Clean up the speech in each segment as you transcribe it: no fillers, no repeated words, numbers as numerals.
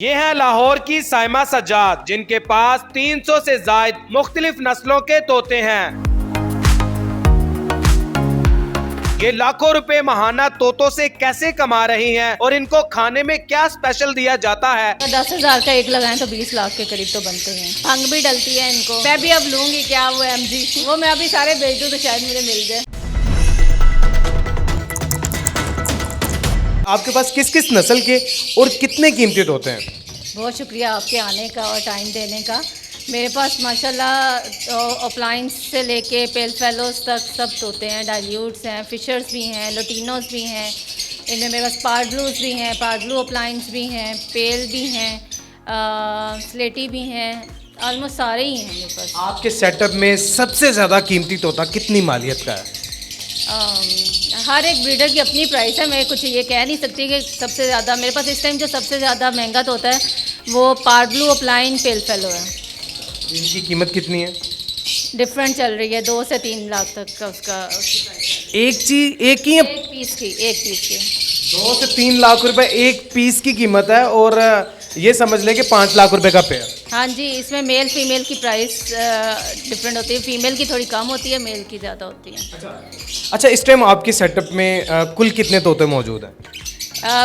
ये है लाहौर की साइमा सज्जाद, जिनके पास 300 से जायद मुख्तलिफ नस्लों के तोते हैं। ये लाखों रुपए महाना तोतों से कैसे कमा रही हैं और इनको खाने में क्या स्पेशल दिया जाता है। 10,000 का एक लगाएं तो 20 लाख के करीब तो बनते हैं। भंग भी डलती है इनको। मैं भी अब लूंगी क्या वो MG, वो मैं अभी सारे बेच दूं तो शायद मुझे मिल जाए। आपके पास किस किस नस्ल के और कितने कीमती तोते हैं? बहुत शुक्रिया आपके आने का और टाइम देने का। मेरे पास माशाल्लाह अप्लाइंस से लेके पेल फेलोज तक सब तोते हैं। डाइल्यूट्स हैं, फिशर्स भी हैं, लोटिनोस भी हैं। इनमें मेरे पास पार्डलूस भी हैं, पार्डलू अप्लाइंस भी हैं, पेल भी हैं, स्लेटी भी हैं। ऑलमोस्ट सारे ही हैं मेरे पास। आपके सेटअप में सबसे ज़्यादा कीमती तोता कितनी मालियत का है? हर एक ब्रीडर की अपनी प्राइस है। मैं कुछ ये कह नहीं सकती कि सबसे ज़्यादा। मेरे पास इस टाइम जो सबसे ज़्यादा महंगा तोता है वो पार्डलू अपलाइन पेल फेलो है। इनकी कीमत कितनी है? डिफरेंट चल रही है, 2 से 3 लाख तक का उसकी प्राइस है। एक ही एक पीस की 2 से 3 लाख रुपए एक पीस की कीमत है और ये समझ लें कि 5 लाख रुपए का पेयर। हाँ जी, इसमें मेल फीमेल की प्राइस डिफरेंट होती है। फीमेल की थोड़ी कम होती है, मेल की ज़्यादा होती है। अच्छा, इस टाइम आपके सेटअप में कुल कितने तोते मौजूद हैं?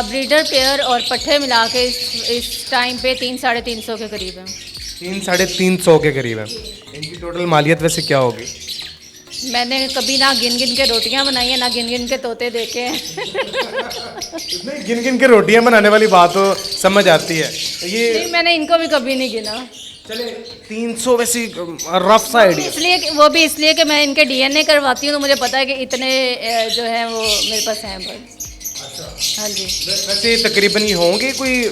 ब्रीडर पेयर और पट्ठे मिला के इस टाइम पे 300-350 के करीब है। 300-350 के करीब है। इनकी टोटल मालियत वैसे क्या होगी? मैंने कभी ना गिन गिन के रोटियां बनाई है, ना गिन गिन के तोते देखे हैं। गिन गिन के रोटियां बनाने वाली बात तो समझ आती है। ये नहीं, मैंने इनको भी कभी नहीं गिना। चले 300 वैसे रफ सा आइडिया। इसलिए कि मैं इनके DNA करवाती हूँ तो मुझे पता है कि इतने जो है वो मेरे पास हैं बर्ड्स। हाँ जी। वैसे तकरीबन ये होंगे कोई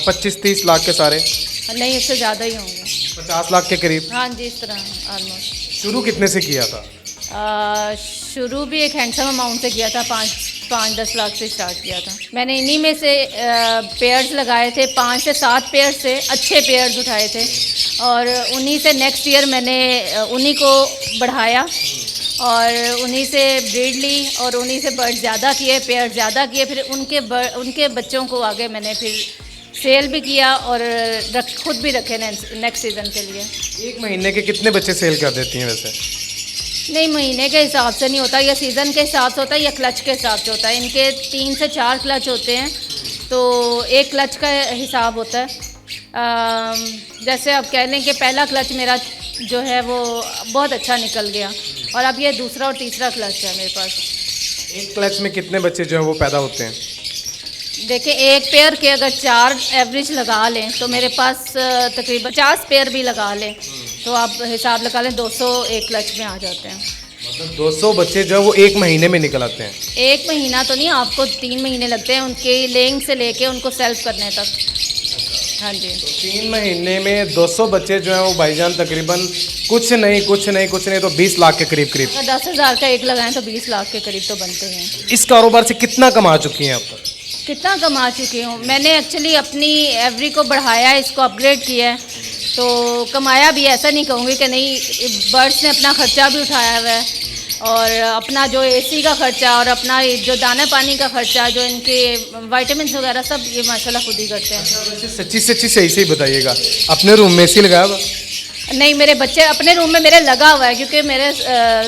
25-30 लाख के सारे? नहीं, इससे ज़्यादा ही होंगे। 50 लाख के करीब? हाँ जी, इस तरह ऑलमोस्ट। शुरू कितने से किया था? शुरू भी एक हैंडसम अमाउंट से किया था। 5-10 लाख से स्टार्ट किया था। मैंने इन्हीं में से पेयर्स लगाए थे। 5 से 7 पेयर्स से अच्छे पेयर्स उठाए थे और उन्हीं से नेक्स्ट ईयर मैंने उन्हीं को बढ़ाया और उन्हीं से ब्रीड ली और उन्हीं से बर्ड ज़्यादा किए, पेयर ज़्यादा किए। फिर उनके बच्चों को आगे मैंने फिर सेल भी किया और खुद भी रखे नेक्स्ट सीज़न के लिए। एक महीने के कितने बच्चे सेल कर देती हैं वैसे? नहीं, महीने के हिसाब से नहीं होता, या सीज़न के हिसाब से होता है या क्लच के हिसाब से होता है। इनके 3 से 4 क्लच होते हैं तो एक क्लच का हिसाब होता है। जैसे अब कह लें कि पहला क्लच मेरा जो है वो बहुत अच्छा निकल गया और अब ये दूसरा और तीसरा क्लच है मेरे पास। एक क्लच में कितने बच्चे जो है वो पैदा होते हैं? देखिए, एक पेयर के अगर 4 एवरेज लगा लें तो मेरे पास तकरीबन 50 पेयर भी लगा लें तो आप हिसाब लगा लें 200 एक क्लच में आ जाते हैं। मतलब 200 बच्चे जो है वो एक महीने में निकल आते हैं? एक महीना तो नहीं, आपको 3 महीने लगते हैं उनके लेइंग से लेके उनको सेल्फ करने तक। हाँ जी। तो 3 महीने में 200 बच्चे जो हैं वो भाईजान तकरीबन कुछ नहीं तो 20 लाख के करीब। अगर 10,000 का एक लगाएं तो 20 लाख के करीब तो बनते हैं। इस कारोबार से कितना कमा चुकी हैं आप तक? कितना कमा चुकी हूँ मैंने? एक्चुअली अपनी एवरी को बढ़ाया है, इसको अपग्रेड किया है तो कमाया भी। ऐसा नहीं कहूँगी कि नहीं, बर्ड्स ने अपना ख़र्चा भी उठाया हुआ है और अपना जो AC का ख़र्चा और अपना जो दाना पानी का ख़र्चा, जो इनके विटामिन वगैरह सब ये माशाल्लाह खुद ही करते हैं। सच्ची सही से बताइएगा, अपने रूम में AC लगाया हुआ? नहीं, मेरे बच्चे अपने रूम में मेरे लगा हुआ है क्योंकि मेरे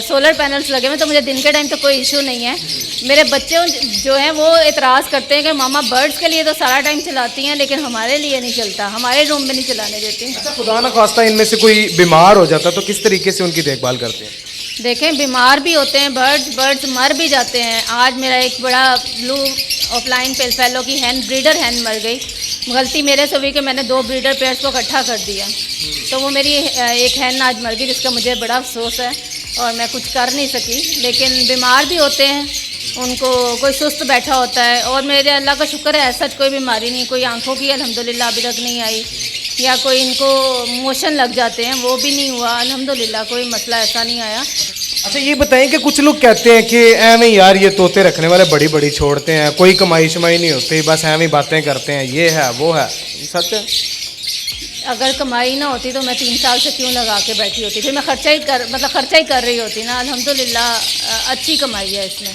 सोलर पैनल्स लगे हुए तो मुझे दिन के टाइम तो कोई इशू नहीं है। मेरे बच्चे जो हैं वो एतराज़ करते हैं कि मामा बर्ड्स के लिए तो सारा टाइम चलाती हैं लेकिन हमारे लिए नहीं चलता, हमारे रूम में नहीं चलाने देती। अच्छा, खुदा ना खास्ता इनमें से कोई बीमार हो जाता तो किस तरीके से उनकी देखभाल करते हैं? देखें, बीमार भी होते हैं बर्ड्स मर भी जाते हैं। आज मेरा एक बड़ा ब्लू ऑफलाइन पेल फेलो की ब्रीडर हैन मर गई। गलती मेरे से हुई कि मैंने 2 ब्रीडर पेयर्स को इकट्ठा कर दिया तो वो मेरी एक हैन आज मर गई, जिसका मुझे बड़ा अफसोस है और मैं कुछ कर नहीं सकी। लेकिन बीमार भी होते हैं, उनको कोई सुस्त बैठा होता है और मेरे अल्लाह का शुक्र है ऐसा कोई बीमारी नहीं। कोई आंखों की अल्हम्दुलिल्लाह अभी तक नहीं आई, या कोई इनको मोशन लग जाते हैं वो भी नहीं हुआ अल्हम्दुलिल्लाह, कोई मसला ऐसा नहीं आया। अच्छा, ये बताएं कि कुछ लोग कहते हैं कि एवं यार ये तोते रखने वाले बड़ी छोड़ते हैं, कोई कमाई शमाई नहीं होती, बस एवं बातें करते हैं, ये है वो है, सच है? अगर कमाई ना होती तो मैं 3 साल से क्यों लगा के बैठी होती? फिर मैं खर्चा ही कर रही होती ना। अल्हम्दुलिल्लाह अच्छी कमाई है इसमें।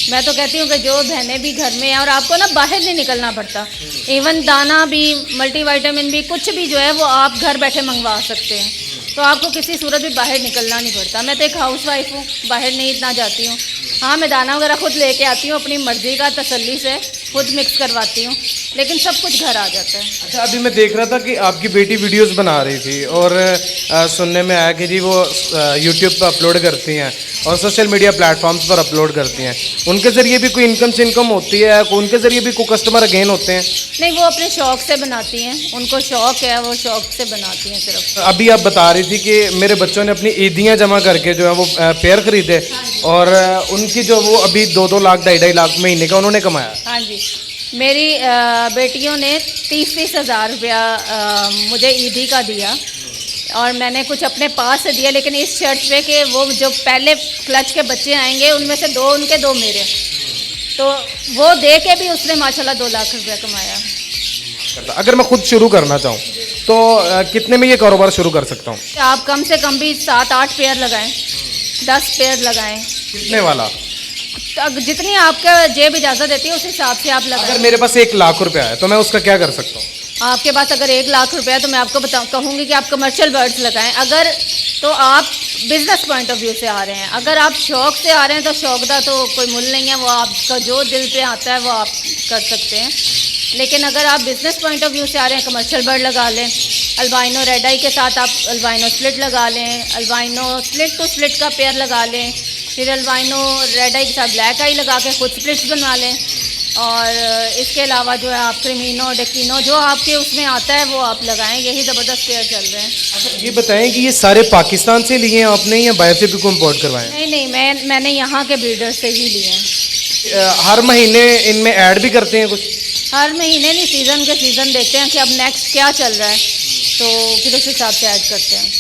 मैं तो कहती हूँ कि जो बहनें भी घर में हैं और आपको ना बाहर नहीं निकलना पड़ता, इवन दाना भी, मल्टीविटामिन भी, कुछ भी जो है वो आप घर बैठे मंगवा सकते हैं। तो आपको किसी सूरत भी बाहर निकलना नहीं पड़ता। मैं तो एक हाउसवाइफ हूँ, बाहर नहीं इतना जाती हूँ। हाँ, मैं दाना वगैरह खुद लेके आती हूँ अपनी मर्ज़ी का, तसल्ली से खुद मिक्स करवाती हूँ, लेकिन सब कुछ घर आ जाता है। अच्छा, अभी मैं देख रहा था कि आपकी बेटी वीडियोस बना रही थी और सुनने में आया कि जी वो यूट्यूब पर अपलोड करती हैं और सोशल मीडिया प्लेटफॉर्म्स पर अपलोड करती हैं। उनके ज़रिए भी कोई इनकम होती है, उनके ज़रिए भी कोई कस्टमर गेन होते हैं? नहीं, वो अपने शौक से बनाती हैं, उनको शौक है, वो शौक से बनाती हैं सिर्फ। अभी आप बता रही थी कि मेरे बच्चों ने अपनी ईदियाँ जमा करके जो है वो पेयर खरीदे और उनकी जो वो अभी 2-2 लाख 2.5 लाख महीने का उन्होंने कमाया। हाँ जी, मेरी बेटियों ने 30-30 हज़ार रुपया मुझे ईदी का दिया और मैंने कुछ अपने पास से दिया, लेकिन इस शर्त पे कि वो जो पहले क्लच के बच्चे आएंगे उनमें से 2 उनके 2 मेरे। तो वो दे के भी उसने माशाल्लाह 2 लाख रुपया कमाया। अगर मैं खुद शुरू करना चाहूँ तो कितने में ये कारोबार शुरू कर सकता हूँ? आप कम से कम भी 7-8 पेयर लगाएं, 10 पेयर लगाएं, कितने वाला? तो जितनी आपका जेब इजाज़त देती है उस हिसाब से आप अगर लगाएं। मेरे पास 1 लाख रुपया है तो मैं उसका क्या कर सकता हूँ? आपके पास अगर 1 लाख रुपया है तो मैं आपको कहूँगी कि आप कमर्शियल बर्ड्स लगाएं। अगर तो आप बिजनेस पॉइंट ऑफ व्यू से आ रहे हैं, अगर आप शौक से आ रहे हैं तो शौक का तो कोई मूल्य नहीं है, वो आपका जो दिल पे आता है वो आप कर सकते हैं। लेकिन अगर आप बिजनेस पॉइंट ऑफ व्यू से आ रहे हैं, कमर्शियल बर्ड लगा लें, अल्बाइनो रेड आई के साथ आप अल्बाइनो स्प्लिट लगा लें, अल्बाइनो स्प्लिट टू स्प्लिट का पेयर लगा लें, फिर अल्बाइनो रेड आई के साथ ब्लैक आई लगा के खुद स्प्लिट्स बनवा लें, और इसके अलावा जो है आप क्रिमिनो डेकिनो जो आपके उसमें आता है वो आप लगाएं। यही ज़बरदस्त पेयर चल रहे हैं। अच्छा, ये बताएं कि ये सारे पाकिस्तान से लिए हैं आपने या बाहर से भी को इम्पोर्ट करवाए हैं? नहीं, मैंने यहाँ के ब्रीडर से ही लिए हैं। हर महीने इनमें ऐड भी करते हैं कुछ? हर महीने नहीं, सीज़न के सीज़न देखते हैं कि अब नेक्स्ट क्या चल रहा है, तो फिर उस हिसाब से ऐड करते हैं।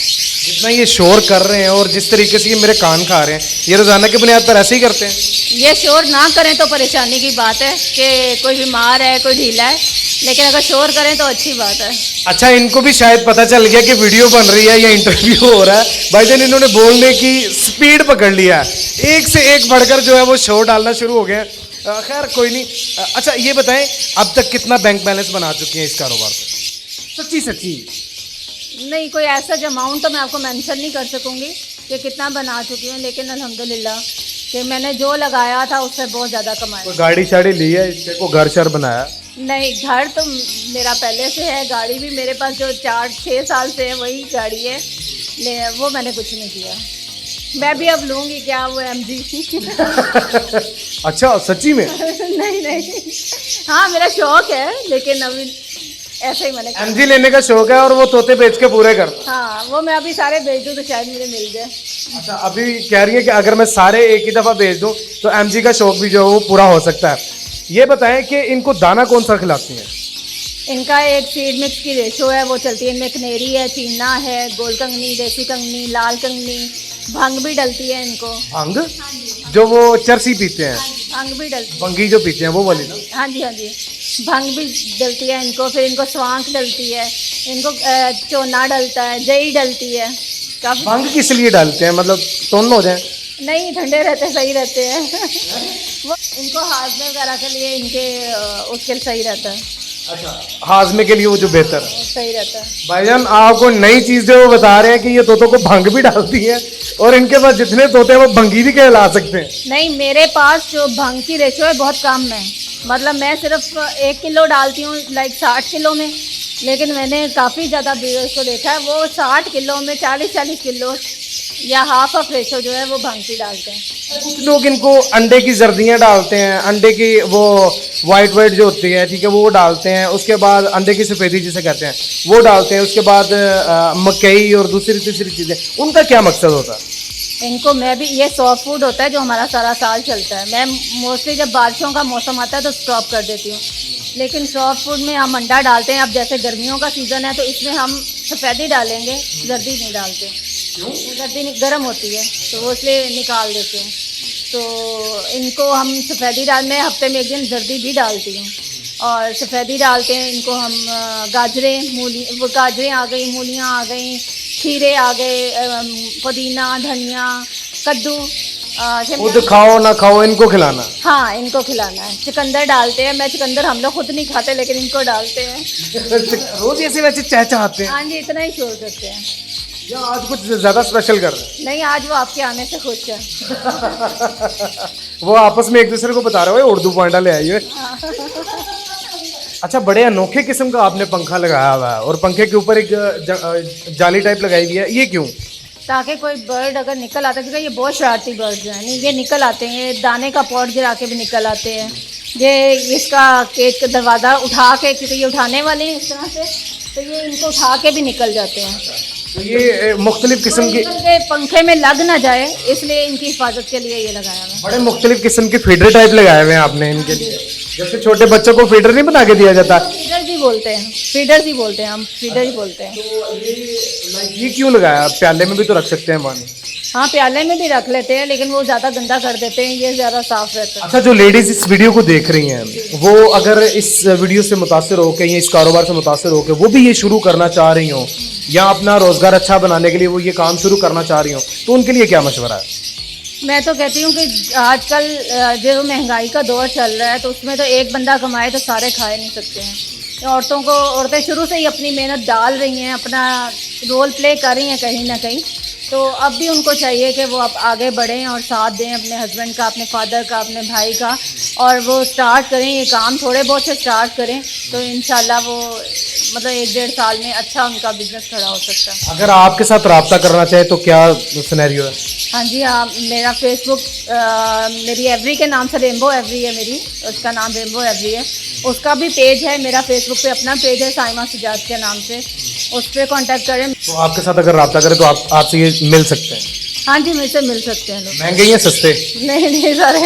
जितना ये शोर कर रहे हैं और जिस तरीके से ये मेरे कान खा रहे हैं, ये रोज़ाना की बुनियाद पर ऐसे ही करते हैं? ये शोर ना करें तो परेशानी की बात है कि कोई बीमार है, कोई ढीला है, लेकिन अगर शोर करें तो अच्छी बात है। अच्छा, इनको भी शायद पता चल गया कि वीडियो बन रही है या इंटरव्यू हो रहा है। भाईजान इन्होंने बोलने की स्पीड पकड़ लिया है, एक से एक बढ़कर जो है वो शोर डालना शुरू हो गया है। खैर कोई नहीं। अच्छा, ये बताएं अब तक कितना बैंक बैलेंस बना चुकी हैं इस कारोबार से? सच्ची सच्ची नहीं, कोई ऐसा अमाउंट तो मैं आपको मेंशन नहीं कर सकूंगी कि कितना बना चुकी हूँ, लेकिन अल्हम्दुलिल्लाह कि मैंने जो लगाया था उससे बहुत ज़्यादा कमाया। कोई गाड़ी शाड़ी ली है इससे, को घर शर बनाया? नहीं, घर तो मेरा पहले से है, गाड़ी भी मेरे पास जो 4-6 साल से है वही गाड़ी है, वो मैंने कुछ नहीं किया। मैं भी अब लूँगी क्या वो MG। अच्छा, सच्ची में? नहीं, हाँ मेरा शौक है, लेकिन अभी ऐसे ही मैंने MG लेने का शौक है और वो तोते बेच के पूरे कर? हाँ, वो मैं अभी सारे बेच दूँ तो शायद मुझे मिल जाए। अच्छा, अभी कह रही है कि अगर मैं सारे एक ही दफ़ा बेच दूं तो MG का शौक भी जो है वो पूरा हो सकता है। ये बताएं कि इनको दाना कौन सा खिलाती हैं? इनका एक फीड मिक्स की रेशो है, वो चलती है। इनमें कनेरी है, चीना है, गोल कंगनी, देसी कंगनी, लाल कंगनी, भंग भी डलती है इनको। भंग? जो वो चरसी पीते हैं? भंग भी डलती भंगी जो पीते हैं वो वाली ना? हाँ जी, भंग भी डलती है इनको, फिर इनको स्वांक डलती है, इनको चोना डलता है, जई डलती है काफ़ी। भंग किस लिए डालते हैं, मतलब टोन हो जाए? नहीं, ठंडे रहते, सही रहते हैं। वो इनको हाजमे वगैरह के लिए इनके उसके लिए सही रहता है। अच्छा, हाजमे के लिए वो जो बेहतर है, सही रहता है। भाईजान आपको नई चीज जो वो बता रहे हैं कि ये तोतों को भंग भी डालती है और इनके पास जितने तोते हैं वो भंगी भी कहला सकते हैं। नहीं, मेरे पास जो भंग की रेशो है बहुत कम है, मतलब मैं सिर्फ 1 किलो डालती हूँ लाइक 60 किलो में, लेकिन मैंने काफ़ी ज़्यादा ब्रीडर्स को देखा है वो 60 किलो में 40-40 किलो या हाफ ऑफ रेशो जो है वो भंग की डालते हैं। कुछ लोग इनको अंडे की जर्दियाँ डालते हैं, अंडे की वो वाइट जो होती है, ठीक है, वो डालते हैं, उसके बाद अंडे की सफ़ेदी जिसे कहते हैं वो डालते हैं, उसके बाद मकई और दूसरी तीसरी चीज़ें, उनका क्या मकसद होता है? इनको मैं भी, ये सॉफ्ट फूड होता है जो हमारा सारा साल चलता है। मैं मोस्टली जब बारिशों का मौसम आता है तो स्टॉप कर देती हूँ, लेकिन सॉफ्ट फूड में हम अंडा डालते हैं। अब जैसे गर्मियों का सीज़न है तो इसमें हम सफ़ेदी डालेंगे, जर्दी नहीं डालते। जर्दी गर्म होती है तो वो इसलिए निकाल देते हैं। तो इनको हम सफ़ेदी मैं हफ्ते में 1 दिन जर्दी भी डालती हूँ, और सफ़ेदी डालते हैं इनको हम। गाजरें, मूली, वो गाजरें आ गई, मूलियाँ आ गई, खीरे आ गए, पुदीना, धनिया, कद्दू, खुद खाओ ना खाओ इनको खिलाना। हाँ, इनको खिलाना है। चुकंदर डालते हैं, मैं चुकंदर हम लोग खुद नहीं खाते लेकिन इनको डालते हैं। रोज ऐसे वैसे चहचहाते हैं हाँ जी, इतना ही छोड़ सकते हैं। या आज कुछ ज्यादा स्पेशल कर रहे हैं? नहीं, आज वो आपके आने से खुश है। वो आपस में एक दूसरे को बता रहे हो उर्दू पॉइंटा ले आइए। अच्छा, बड़े अनोखे किस्म का आपने पंखा लगाया हुआ है और पंखे के ऊपर एक जाली टाइप लगाई हुई है, ये क्यों? ताकि कोई बर्ड अगर निकल आता है, क्योंकि ये बहुत शरारती बर्ड जो है नहीं, ये निकल आते हैं, ये दाने का पॉट गिरा के भी निकल आते हैं। ये इसका केज का दरवाज़ा उठा के, क्योंकि ये उठाने वाले हैं इस तरह से, तो ये इनको उठा के भी निकल जाते हैं। तो ये मुख्तलिफ किस्म की के पंखे में लग ना जाए इसलिए इनकी हिफाजत के लिए ये लगाया हुआ है। बड़े मुख्तलिफ किस्म के फीडर टाइप लगाए हुए हैं आपने इनके लिए। जैसे छोटे बच्चों को फीडर नहीं बना के दिया जाता? फीडर ही बोलते हैं, फीडर ही बोलते हैं, हम फीडर ही बोलते हैं। ये क्यों लगाया? प्याले में भी तो रख सकते हैं पानी। हाँ, प्याले में भी रख लेते हैं लेकिन वो ज़्यादा गंदा कर देते हैं, ये ज़्यादा साफ रहता है। अच्छा, जो लेडीज इस वीडियो को देख रही हैं वो अगर इस वीडियो से मुतासिर होकर या इस कारोबार से मुतासिर होकर वो भी ये शुरू करना चाह रही हो या अपना रोजगार अच्छा बनाने के लिए वो ये काम शुरू करना चाह रही हो, तो उनके लिए क्या मशवरा है? मैं तो कहती हूँ कि आजकल जो महंगाई का दौर चल रहा है तो उसमें तो एक बंदा कमाए तो सारे खाए नहीं सकते हैं। औरतें शुरू से ही अपनी मेहनत डाल रही हैं, अपना रोल प्ले कर रही हैं कहीं ना कहीं, तो अब भी उनको चाहिए कि वो अब आगे बढ़ें और साथ दें अपने हस्बैंड का, अपने फादर का, अपने भाई का, और वो स्टार्ट करें ये काम, थोड़े बहुत से स्टार्ट करें तो इंशाल्लाह वो मतलब 1-1.5 साल में अच्छा उनका बिजनेस खड़ा हो सकता है। अगर आपके साथ रब्ता करना चाहे तो क्या सिनेरियो है? हाँ जी, हाँ, मेरा फेसबुक मेरी एवरी के नाम से रेनबो एवरी है, मेरी उसका नाम रेनबो एवरी है। उसका भी पेज है, मेरा फेसबुक पे अपना पेज है साइमा सुजात के नाम से, उस पर कॉन्टैक्ट करें। तो आपके साथ अगर रब्ता करें तो आपसे ये मिल सकते हैं? हाँ जी, मुझसे मिल सकते हैं लोग। महंगे या सस्ते? नहीं सारे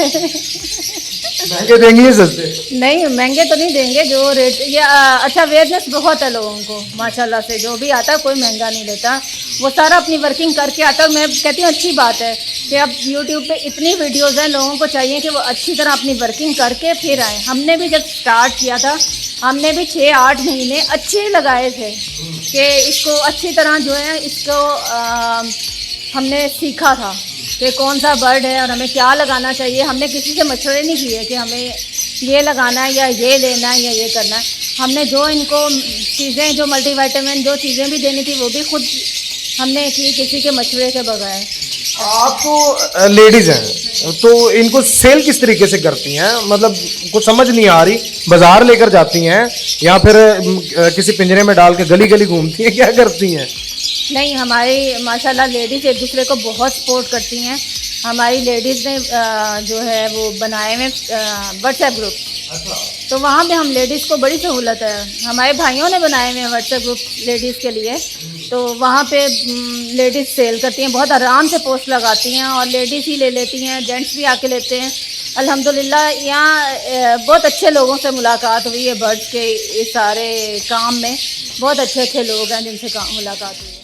महंगे देंगे या सस्ते? नहीं, महंगे तो नहीं देंगे, जो रेट ये अच्छा अवेयरनेस बहुत है लोगों को माशाल्लाह से, जो भी आता है कोई महंगा नहीं लेता, वो सारा अपनी वर्किंग करके आता है। मैं कहती हूँ अच्छी बात है कि अब यूट्यूब पे इतनी वीडियोस हैं, लोगों को चाहिए कि वो अच्छी तरह अपनी वर्किंग करके फिर आए। हमने भी जब स्टार्ट किया था हमने भी 6-8 महीने अच्छे लगाए थे कि इसको अच्छी तरह जो है इसको हमने सीखा था कि कौन सा बर्ड है और हमें क्या लगाना चाहिए। हमने किसी से मशवरे नहीं किए कि हमें ये लगाना है या ये लेना है या ये करना है। हमने जो इनको चीज़ें, जो मल्टीविटामिन जो चीज़ें भी देनी थी वो भी खुद हमने की, किसी के मशवरे के बगैर। आप तो लेडीज हैं तो इनको सेल किस तरीके से करती हैं? मतलब कुछ समझ नहीं आ रही, बाजार लेकर जाती हैं या फिर किसी पिंजरे में डाल के गली गली घूमती हैं, क्या करती हैं? नहीं, हमारी माशाल्लाह लेडीज़ एक दूसरे को बहुत सपोर्ट करती हैं। हमारी लेडीज़ ने जो है वो बनाए हुए व्हाट्सएप ग्रुप, तो वहाँ पे हम लेडीज़ को बड़ी सहूलत है। हमारे भाइयों ने बनाए हुए हैं व्हाट्सएप ग्रुप लेडीज़ के लिए, तो वहाँ पे लेडीज़ सेल करती हैं, बहुत आराम से पोस्ट लगाती हैं और लेडीज़ ही ले लेती हैं, जेंट्स भी आके लेते हैं। अल्हम्दुलिल्लाह यहाँ बहुत अच्छे लोगों से मुलाकात हुई है बर्ड्स के इस सारे काम में, बहुत अच्छे अच्छे लोग हैं जिनसे मुलाकात हुई है।